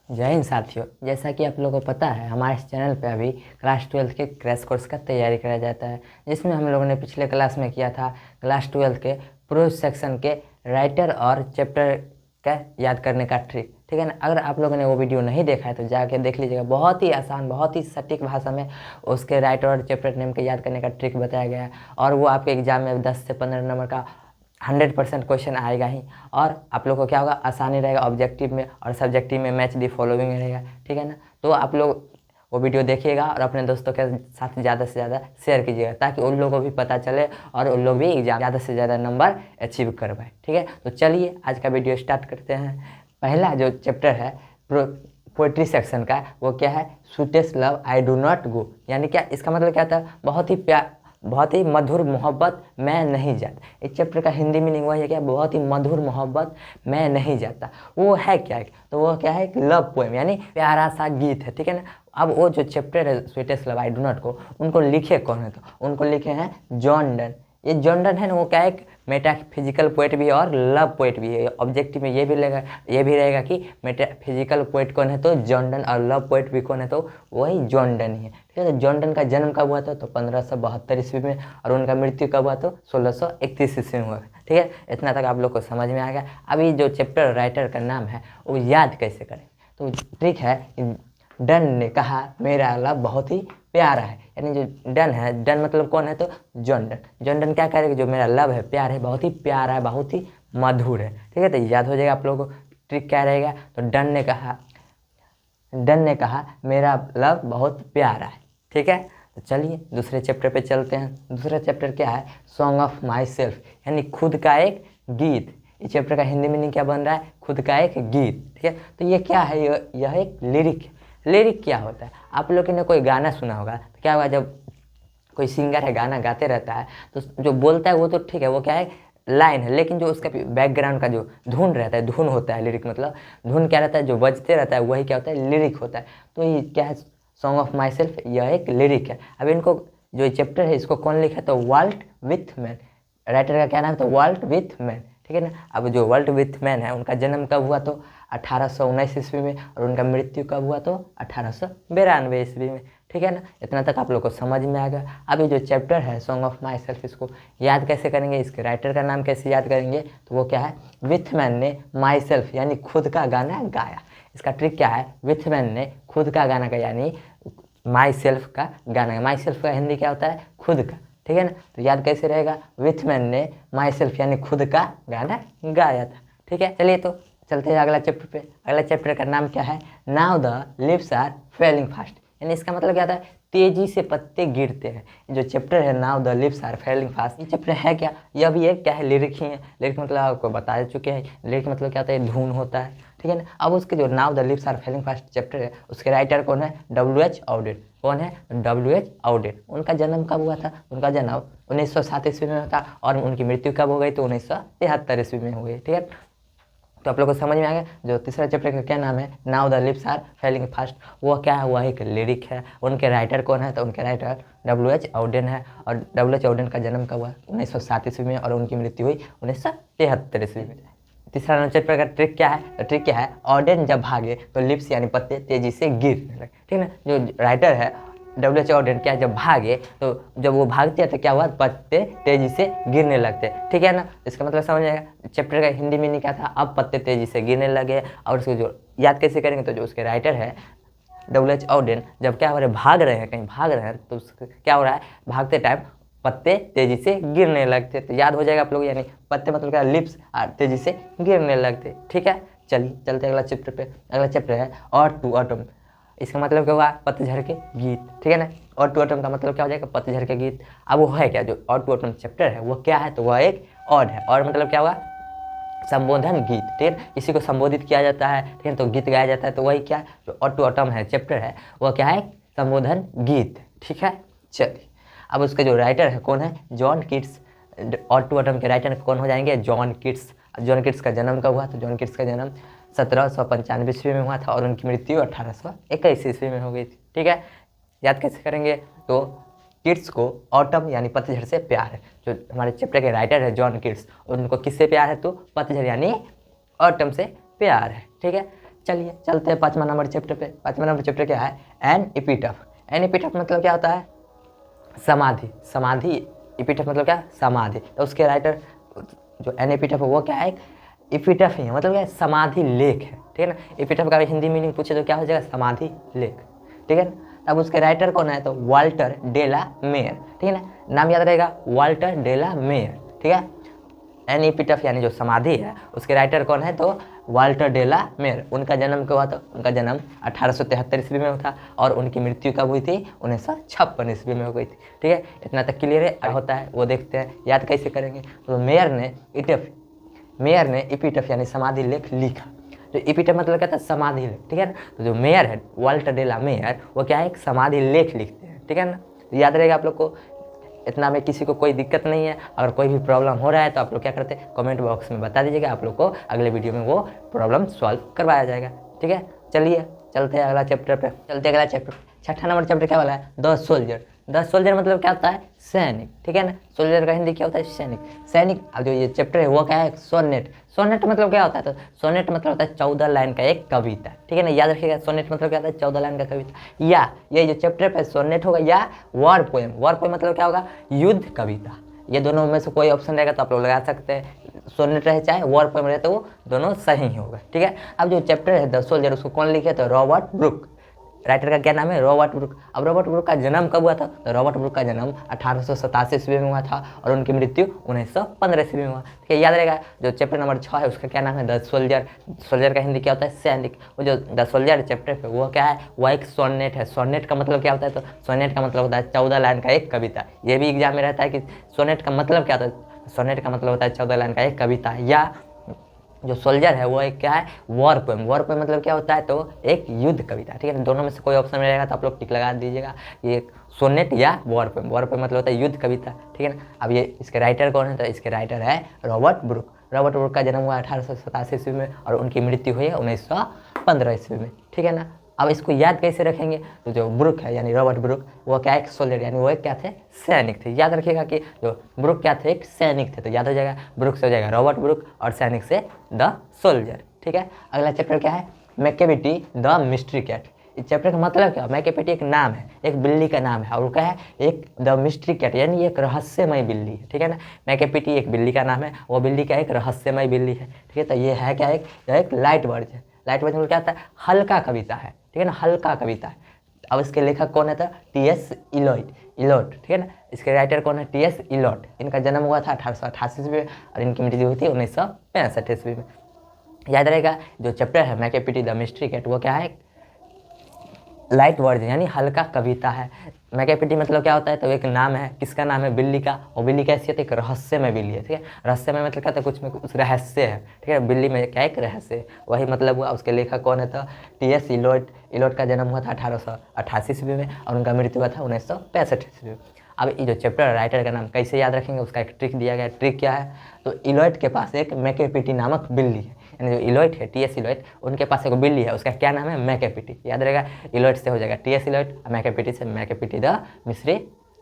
जय हिंद साथियों। जैसा कि आप लोगों को पता है, हमारे इस चैनल पे अभी क्लास 12 के क्रैश कोर्स का तैयारी कराया जाता है, जिसमें हम लोगों ने पिछले क्लास में किया था क्लास 12 के प्रोज सेक्शन के राइटर और चैप्टर का याद करने का ट्रिक। ठीक है ना। अगर आप लोगों ने वो वीडियो नहीं देखा है तो जाके देख लीजिएगा। बहुत ही आसान, बहुत ही सटीक भाषा में उसके राइटर और चैप्टर नेम के याद करने का ट्रिक बताया गया है, और वो आपके एग्जाम में 10 से 15 नंबर का 100% क्वेश्चन आएगा ही। और आप लोग को क्या होगा, आसानी रहेगा ऑब्जेक्टिव में, और सब्जेक्टिव में मैच दी फॉलोइंग रहेगा। ठीक है ना। तो आप लोग वो वीडियो देखिएगा और अपने दोस्तों के साथ ज़्यादा से ज़्यादा शेयर कीजिएगा, ताकि उन लोगों को भी पता चले और उन लोग भी एग्जाम ज़्यादा से ज़्यादा नंबर अचीव कर पाए। ठीक है। तो चलिए आज का वीडियो स्टार्ट करते हैं। पहला जो चैप्टर है पोइट्री सेक्शन का, वो क्या है, sweetest love I do not go. यानी क्या, इसका मतलब क्या था, बहुत ही मधुर मोहब्बत मैं नहीं जाता। इस चैप्टर का हिंदी मीनिंग वही है क्या, बहुत ही मधुर मोहब्बत मैं नहीं जाता। वो है क्या, तो वो क्या है, एक लव पोएम यानी प्यारा सा गीत है। ठीक है ना। अब वो जो चैप्टर है sweetest love I do not को, उनको लिखे कौन है, तो उनको लिखे हैं जॉन डन। ये जॉन डन है ना, वो क्या है, एक मेटाफिजिकल पोएट भी है और लव पोएट भी है। ऑब्जेक्टिव में ये भी रहेगा कि मेटाफिजिकल पोएट कौन है, तो जॉन डन, और लव पोएट भी कौन है, तो वही जॉन डन ही है। ठीक है। तो जॉन डन का जन्म कब हुआ था, तो 1572 ईस्वी में, और उनका मृत्यु कब हुआ, तो 1631 ईस्वी में हुआ। ठीक है। इतना तक आप लोग को समझ में आ गया। अभी जो चैप्टर राइटर का नाम है वो याद कैसे करें, तो ट्रिक है, डन ने कहा मेरा लव बहुत ही प्यारा है। यानी जो डन है, डन मतलब कौन है, तो जॉन डन। जॉन डन क्या करेगा, जो मेरा लव है, प्यार है, बहुत ही प्यारा है, बहुत ही मधुर है। ठीक है। तो याद हो जाएगा आप लोगों को। ट्रिक क्या रहेगा, तो डन ने कहा मेरा लव बहुत प्यारा है। ठीक है। तो चलिए दूसरे चैप्टर पे चलते हैं। दूसरा चैप्टर क्या है, सॉन्ग ऑफ माई सेल्फ, यानी खुद का एक गीत। इस चैप्टर का हिंदी मीनिंग क्या बन रहा है, खुद का एक गीत। ठीक है। तो ये क्या है, यह एक लिरिक है। लिरिक क्या होता है, आप लोगों ने कोई गाना सुना होगा, तो क्या होगा, जब कोई सिंगर है गाना गाते रहता है, तो जो बोलता है वो तो ठीक है, वो क्या है, लाइन है, लेकिन जो उसका बैकग्राउंड का जो धुन रहता है, धुन होता है लिरिक, मतलब धुन क्या रहता है, जो बजते रहता है वही क्या होता है, लिरिक होता है। तो ये क्या है, सॉन्ग ऑफ माई सेल्फ, यह एक लिरिक है। अब इनको जो चैप्टर है इसको कौन लिखा है, तो वाल्ट विथमैन। राइटर का क्या नाम है, तो वाल्ट विथमैन। ठीक है ना। अब जो वाल्ट विथमैन है, उनका जन्म कब हुआ, तो 1819 ईस्वी में, और उनका मृत्यु कब हुआ, तो 1892 ईस्वी में। ठीक है ना। इतना तक आप लोग को समझ में आ गया। अभी जो चैप्टर है सॉन्ग ऑफ माई सेल्फ, इसको याद कैसे करेंगे, इसके राइटर का नाम कैसे याद करेंगे, तो वो क्या है, विथमैन ने माई सेल्फ यानी खुद का गाना गाया। इसका ट्रिक क्या है, विथमैन ने खुद का गाना गाया, यानी माई सेल्फ का गाना। माई सेल्फ का हिंदी क्या होता है, खुद का। ठीक है ना। तो याद कैसे रहेगा, विथमैन ने माई सेल्फ यानी खुद का गाना गाया था। ठीक है। चलिए तो चलते हैं अगला चैप्टर पे। अगला चैप्टर का नाम क्या है, now the leaves are falling fast. यानी इसका मतलब क्या था, तेजी से पत्ते गिरते हैं। जो चैप्टर है now the leaves are falling fast, ये चैप्टर है क्या, यह भी एक क्या है, लिरिक ही है। लिरिक मतलब आपको बता चुके हैं, लिरिक मतलब क्या होता है, धुन होता है। ठीक है ना। अब उसके जो now the leaves are falling fast chapter है, उसके राइटर कौन है, W.H. ऑडेन। कौन है, W.H. ऑडेन। उनका जन्म कब हुआ था, उनका जन्म 1907 ईस्वी में था, और उनकी मृत्यु कब हो गई, तो 1973 ईस्वी में हो गई। ठीक है। तो आप लोग को समझ में आ गया। जो तीसरा चैप्टर का क्या नाम है, now the leaves are falling fast, वो क्या है, वह एक लिरिक है। उनके राइटर कौन है, तो उनके राइटर W.H. ऑडेन है, और W.H. ऑडेन का जन्म कब हुआ, 1907 ईस्वी में, और उनकी मृत्यु हुई 1973 ईस्वी में। तीसरा चैप्टर का ट्रिक क्या है, तो ट्रिक क्या है, ऑडेन जब भागे तो लिप्स यानी पत्ते तेजी से गिरने लगे। ठीक है ना। जो राइटर है W.H. ऑडेन क्या, जब भागे तो जब वो भागते हैं तो क्या हुआ, पत्ते तेजी से गिरने लगते। ठीक है ना। इसका मतलब समझ आएगा। चैप्टर का हिंदी मीनिंग क्या था, अब पत्ते तेजी से गिरने लगे। और उसको जो याद कैसे करेंगे, तो जो उसके राइटर है W.H. ऑडेन, जब क्या हो रहे, भाग रहे हैं, कहीं भाग रहे हैं, तो क्या हो रहा है, भागते टाइम पत्ते तेजी से गिरने लगते। तो याद हो जाएगा आप लोग, यानी पत्ते मतलब क्या, लिप्स तेजी से गिरने लगते। ठीक है। चलिए चलते अगला चैप्टर पे। अगला चैप्टर है और टू ऑटम। इसका मतलब क्या हुआ, पतझड़ के गीत। ठीक है ना। और टू ऑटम का मतलब क्या हो जाएगा, पतझड़ के गीत। अब वो है क्या, जो और टू ऑटम चैप्टर है वो क्या है, तो वह एक ऑड है। और मतलब क्या हुआ, संबोधन गीत। ठीक है। इसी को संबोधित किया जाता है। ठीक है। तो गीत गाया जाता है, तो वही क्या, जो और टू ऑटम है चैप्टर है, वह क्या है, संबोधन गीत। ठीक है। चलिए अब उसके जो राइटर है कौन है, जॉन कीट्स। और टू ऑटम के राइटर कौन हो जाएंगे, जॉन कीट्स। जॉन कीट्स का जन्म कब हुआ, तो जॉन कीट्स का जन्म 1795 ईस्वी में हुआ था, और उनकी मृत्यु 1821 ईस्वी में हो गई थी। ठीक है। याद कैसे करेंगे, तो किड्स को ऑटम यानी पतझड़ से प्यार है। जो हमारे चैप्टर के राइटर है जॉन किड्स, उनको किससे प्यार है, तो पतझड़ यानी ऑटम से प्यार है। ठीक है। चलिए चलते हैं 5वां नंबर चैप्टर पे। 5वां नंबर चैप्टर क्या है? एन एपिटफ। एन एपिटफ मतलब क्या होता है? समाधि। समाधि, एपिटफ मतलब क्या? समाधि। तो उसके राइटर जो एन एपिटफ है वो क्या है? एपिटफ ही है, मतलब क्या है? समाधि लेख है, ठीक है ना। एपिटफ का हिंदी मीनिंग पूछे तो क्या हो जाएगा? समाधि लेख, ठीक है ना। अब उसके राइटर कौन है? तो वाल्टर डेला मेयर, ठीक है ना। नाम याद रहेगा, वाल्टर डेला मेयर, ठीक है। एन एपिटफ यानी जो समाधि है उसके राइटर कौन है? तो वाल्टर डेला मेयर। उनका जन्म कब हुआ था? उनका जन्म 1873 ईस्वी में हुआ था और उनकी मृत्यु कब हुई थी? 1956 ईस्वी में हो गई थी, ठीक है। इतना तक क्लियर है। क्या होता है वो देखते हैं, याद कैसे करेंगे। तो मेयर ने एपिटफ यानी समाधि लेख लिखा। तो एपिटफ मतलब क्या था? समाधि लेख, ठीक है ना। तो जो मेयर है वाल्टर डेला मेयर, वो क्या है? एक समाधि लेख लिखते हैं, ठीक है ना। तो याद रहेगा आप लोग को। इतना में किसी को कोई दिक्कत नहीं है। अगर कोई भी प्रॉब्लम हो रहा है तो आप लोग क्या करते हैं? कमेंट बॉक्स में बता दीजिएगा, आप लोग को अगले वीडियो में वो प्रॉब्लम सॉल्व करवाया जाएगा, ठीक है। चलिए चलते हैं अगला चैप्टर पे। चलते हैं अगला चैप्टर। 6वां नंबर चैप्टर क्या वाला है? The soldier. द सोल्जर मतलब क्या होता है? सैनिक, ठीक है ना। सोल्जर का हिंदी क्या होता है? सैनिक। सैनिक। अब जो ये चैप्टर है वो क्या है? सोनेट। सोनेट मतलब क्या होता है? तो सोनेट मतलब होता है 14 लाइन का एक कविता, ठीक है ना। याद रखिएगा, सोनेट मतलब क्या होता है? 14 लाइन का कविता। या ये जो चैप्टर पे सोनेट होगा या वॉर पोएम। वॉर पोएम मतलब क्या होगा? युद्ध कविता। ये दोनों में से कोई ऑप्शन रहेगा तो आप लोग लगा सकते हैं। सोनेट रहे चाहे वॉर पोएम रहे तो वो दोनों सही ही होगा, ठीक है। अब जो चैप्टर है द सोल्जर, उसको कौन लिखे? तो रॉबर्ट ब्रुक। राइटर का क्या नाम है? Robert Brook. अब रॉबर्ट ब्रुक का जन्म कब हुआ था? तो रॉबर्ट ब्रुक का जन्म 1887 ईस्वी में हुआ था और उनकी मृत्यु 1915 ईस्वी में हुआ, ठीक है। याद रहेगा। जो चैप्टर नंबर 6 है उसका क्या नाम है? The soldier. सोल्जर का हिंदी क्या होता है? सैनिक। वो जो द सोल्जर चैप्टर पे वो क्या है? वो एक सोनेट है। सोनेट का मतलब क्या होता है? तो सोनेट का मतलब होता है 14 लाइन का एक कविता। ये भी एग्जाम में रहता है कि सोनेट का मतलब क्या होता है? सोनेट का मतलब होता है 14 लाइन का एक कविता। या जो सोल्जर है वो एक क्या है? War poem. वॉर पोएम मतलब क्या होता है? तो एक युद्ध कविता, ठीक है। दोनों में से कोई ऑप्शन रहेगा तो आप लोग टिक लगा दीजिएगा। ये सोनेट या वॉर पोएम। वॉर पोएम मतलब होता है युद्ध कविता, ठीक है ना। अब ये इसके राइटर कौन है? तो इसके राइटर है रॉबर्ट ब्रुक। रॉबर्ट ब्रुक का जन्म हुआ 1887 ईस्वी में और उनकी मृत्यु हुई है 1915 ईस्वी में, ठीक है ना। अब इसको याद कैसे रखेंगे? तो जो ब्रुक है यानी रॉबर्ट ब्रुक, वो क्या एक सोल्जर यानी वो एक क्या थे? सैनिक थे। याद रखिएगा कि जो ब्रुक क्या थे? एक सैनिक थे। तो याद हो जाएगा, ब्रुक से हो जाएगा रॉबर्ट ब्रुक और सैनिक से द सोल्जर, ठीक है। अगला चैप्टर क्या है? Macavity the mystery cat. इस चैप्टर का मतलब क्या? मैकेविटी एक नाम है, एक बिल्ली का नाम है और क्या है? एक द मिस्ट्री कैट यानी एक रहस्यमय बिल्ली है, ठीक है ना। मैकेविटी एक बिल्ली का नाम है, वो बिल्ली का एक रहस्यमय बिल्ली है, ठीक है। तो ये है क्या? एक लाइट वर्ड है। लाइट वर्ड में क्या होता है? हल्का कविता है, ठीक है ना। हल्का कविता है। अब इसके लेखक कौन है? था टी.एस. इलोट, ठीक है ना। इसके राइटर कौन है? टी.एस. इलोट। इनका जन्म हुआ था 1888 ईस्वी में और इनकी मृत्यु हुई थी 1965 ईस्वी में। याद रहेगा, जो चैप्टर है मैकेविटी द मिस्ट्री कैट वो क्या है? लाइट वर्ड यानी हल्का कविता है। मैकेविटी मतलब क्या होता है? तो एक नाम है, किसका नाम है? बिल्ली का। और बिल्ली कैसी होती है? एक रहस्यमय बिल्ली है, ठीक है। रहस्यमय मतलब क्या होता है? कुछ में कुछ रहस्य है, ठीक है। बिल्ली में क्या एक रहस्य, वही मतलब हुआ। उसके लेखक कौन है? तो टी.एस. इलोट। इलोट का जन्म हुआ था 1888 ईस्वी में और उनका मृत्यु हुआ था 1965 ईस्वी में। अब ये जो चैप्टर राइटर का नाम कैसे याद रखेंगे, उसका एक ट्रिक दिया गया है। ट्रिक क्या है? तो इलोट के पास एक मैकेविटी नामक बिल्ली है, यानी जो इलोट है टी.एस. इलोट, उनके पास एक बिल्ली है, उसका क्या नाम है? मैकेविटी। याद रहेगा, इलोट से हो जाएगा टी.एस. इलोट और मैकेविटी से मैकेविटी द मिस्ट्री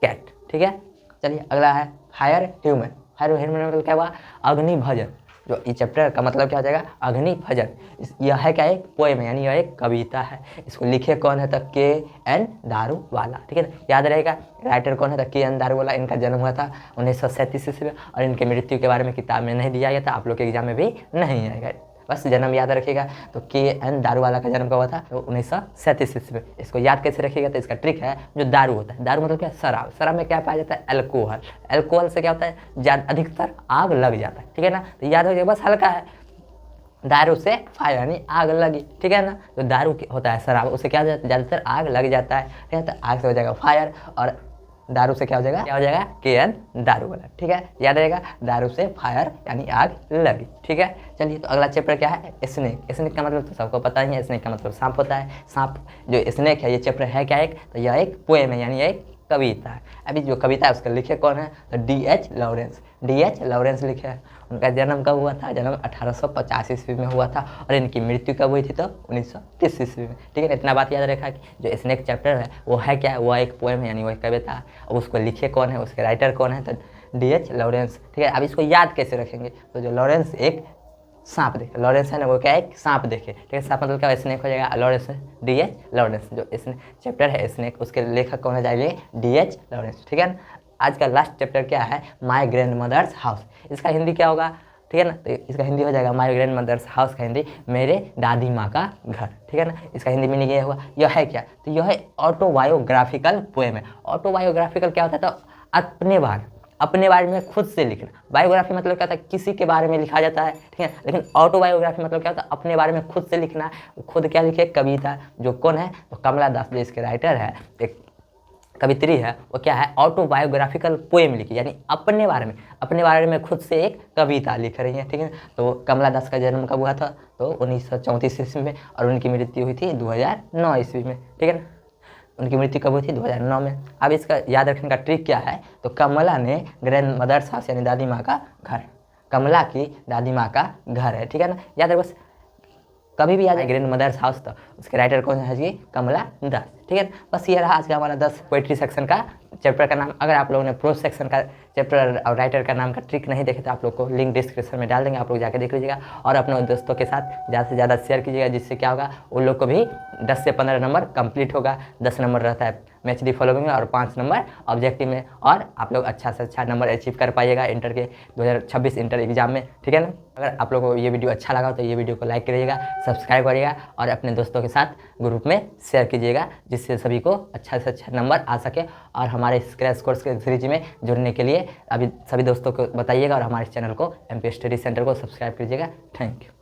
कैट, ठीक है। चलिए अगला है फायर ह्यूमन। फायर ह्यूमन मतलब क्या हुआ? अग्नि भजन। जो इस चैप्टर का मतलब क्या हो जाएगा? अग्नि भजन। यह है क्या? एक पोएम है यानी यह एक कविता है। इसको लिखे कौन है? तो के.एन. दारूवाला, ठीक है ना। याद रहेगा, राइटर कौन है? तो के.एन. दारूवाला। इनका जन्म हुआ था 1937 ईस्वी में और इनकी मृत्यु के बारे में किताब में नहीं दिया गया था, आप लोग के एग्जाम में भी नहीं आएगा। बस जन्म याद रखिएगा। तो के.एन. दारूवाला का जन्म कब हुआ था? तो 1937 ईस्वी में। इसको याद कैसे रखिएगा? तो इसका ट्रिक है, जो दारू होता है, दारू मतलब क्या? शराब। शराब में क्या पाया जाता है? अल्कोहल। अल्कोहल से क्या होता है? अधिकतर आग लग जाता है, ठीक है ना। तो याद हो जाएगा, बस हल्का है। दारू से फायर यानी आग लगी, ठीक है ना। जो दारू होता है शराब, उससे क्या ज़्यादातर आग लग जाता है, ठीक है। तो आग से हो जाएगा फायर और दारू से क्या हो जाएगा? क्या हो जाएगा? के.एन. दारूवाला, ठीक है। याद रहेगा, दारू से फायर यानी आग लगी, ठीक है। चलिए तो अगला चैप्टर क्या है? स्नेक। स्नेक का मतलब तो सबको पता ही है, स्नेक का मतलब सांप होता है। सांप जो स्नेक है, ये चैप्टर है क्या? एक तो यह एक पोएम है यानी एक कविता है। अभी जो कविता है उसका लिखे कौन है? तो डी.एच. लॉरेंस। डी.एच. लॉरेंस लिखे है। उनका जन्म कब हुआ था? जन्म 1850 ईस्वी में हुआ था और इनकी मृत्यु कब हुई थी? तो 1930 ईस्वी में, ठीक है। इतना बात याद रखा कि जो स्नेक चैप्टर है वो है क्या? वो एक पोएम है यानी वो एक कविता है और उसको लिखे कौन है? उसके राइटर कौन है? तो डी.एच. लॉरेंस, ठीक है। अब इसको याद कैसे रखेंगे? तो जो लॉरेंस एक सांप देखे, लॉरेंस है ना वो क्या है, एक सांप देखे, ठीक है। सांप मतलब क्या, स्नेक हो जाएगा, लॉरेंस DH लॉरेंस, जो इसने चैप्टर है स्नेक, उसके लेखक कौन हो जाएंगे, DH लॉरेंस, ठीक है ना। आज का लास्ट चैप्टर क्या है, माय ग्रैंड मदर्स हाउस। इसका हिंदी क्या होगा, ठीक है ना, तो इसका हिंदी हो जाएगा माय ग्रैंड मदर्स हाउस का हिंदी मेरे दादी माँ का घर, ठीक है ना। इसका हिंदी मीनिंग ये हुआ, यह है क्या, तो यह है ऑटोबायोग्राफिकल पोएम है। ऑटोबायोग्राफिकल क्या होता है, तो अपने बारे में खुद से लिखना। बायोग्राफी मतलब क्या होता है, किसी के बारे में लिखा जाता है, ठीक है। लेकिन ऑटोबायोग्राफी मतलब क्या होता है, अपने बारे में खुद से लिखना। खुद क्या लिखे, कविता, जो कौन है, तो कमला दास जो इसके राइटर है, एक कवित्री है, वो क्या है, ऑटोबायोग्राफिकल पोएम लिखी, यानी अपने बारे में खुद से एक कविता लिख रही है, ठीक है। तो कमला दास का जन्म कब हुआ था, तो 1934 ईस्वी में, और उनकी मृत्यु हुई थी 2009 ईस्वी में, ठीक है ना। उनकी मृत्यु कब हुई थी, 2009 में। अब इसका याद रखने का ट्रिक क्या है, तो कमला ने ग्रैंड मदर्स हाउस यानी दादी माँ का घर, कमला की दादी माँ का घर है, ठीक है ना। याद रखो, बस कभी भी आ जाए ग्रैंड मदर्स हाउस, तो उसके राइटर कौन है जी, कमला दास, ठीक है। बस ये रहा आज का हमारा 10 पोइट्री सेक्शन का चैप्टर का नाम। अगर आप लोगों ने प्रोज सेक्शन का चैप्टर और राइटर का नाम का ट्रिक नहीं देखे तो आप लोग को लिंक डिस्क्रिप्शन में डाल देंगे, आप लोग जाके देख लीजिएगा, और अपने दोस्तों के साथ ज़्यादा से ज़्यादा शेयर कीजिएगा, जिससे क्या होगा, उन लोग को भी 10 से 15 नंबर कंप्लीट होगा। 10 नंबर रहता है मैच दी फॉलोइंग में और 5 नंबर ऑब्जेक्टिव में, और आप लोग अच्छा से अच्छा नंबर अचीव कर पाइएगा इंटर के 2026 इंटर एग्जाम में, ठीक है ना। अगर आप लोगों को ये वीडियो अच्छा लगा तो ये वीडियो को लाइक करिएगा, सब्सक्राइब करिएगा, और अपने दोस्तों के साथ ग्रुप में शेयर कीजिएगा, जिससे सभी को अच्छा से अच्छा नंबर आ सके। और हमारे क्रैश कोर्स के सीरीज में जुड़ने के लिए अभी सभी दोस्तों को बताइएगा, और हमारे चैनल को MP स्टडी सेंटर को सब्सक्राइब कीजिएगा। Thank you.